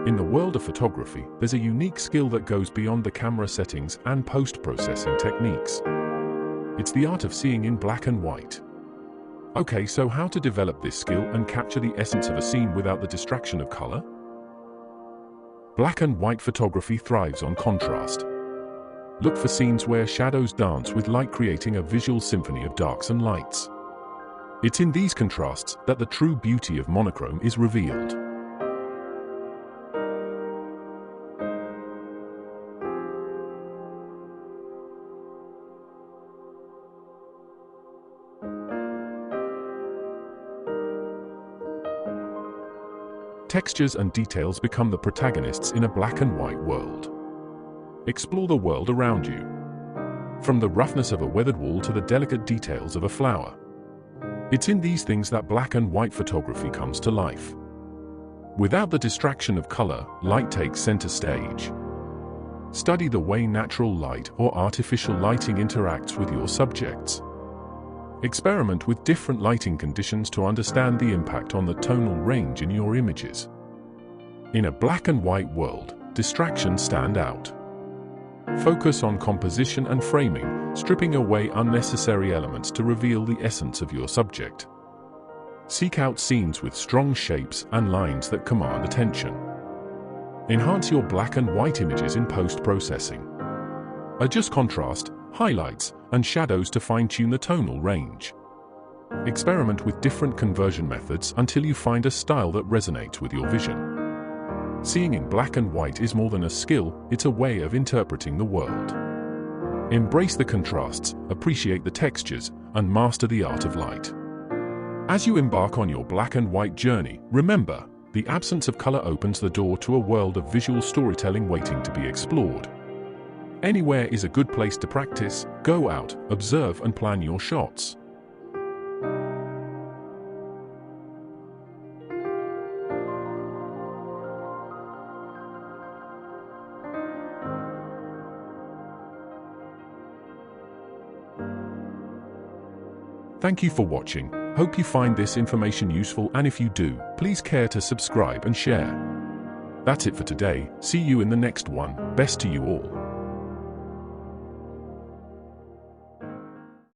In the world of photography, there's a unique skill that goes beyond the camera settings and post-processing techniques. It's the art of seeing in black and white. Okay, so how to develop this skill and capture the essence of a scene without the distraction of color? Black and white photography thrives on contrast. Look for scenes where shadows dance with light, creating a visual symphony of darks and lights. It's in these contrasts that the true beauty of monochrome is revealed. Textures and details become the protagonists in a black and white world. Explore the world around you, from the roughness of a weathered wall to the delicate details of a flower. It's in these things that black and white photography comes to life. Without the distraction of color, light takes center stage. Study the way natural light or artificial lighting interacts with your subjects. Experiment with different lighting conditions to understand the impact on the tonal range in your images. In a black and white world, distractions stand out. Focus on composition and framing, stripping away unnecessary elements to reveal the essence of your subject. Seek out scenes with strong shapes and lines that command attention. Enhance your black and white images in post-processing. Adjust contrast, highlights, and shadows to fine-tune the tonal range. Experiment with different conversion methods until you find a style that resonates with your vision. Seeing in black and white is more than a skill, it's a way of interpreting the world. Embrace the contrasts, appreciate the textures, and master the art of light. As you embark on your black and white journey, remember, the absence of color opens the door to a world of visual storytelling waiting to be explored. Anywhere is a good place to practice. Go out, observe, and plan your shots. Thank you for watching. Hope you find this information useful, and if you do, please care to subscribe and share. That's it for today. See you in the next one. Best to you all.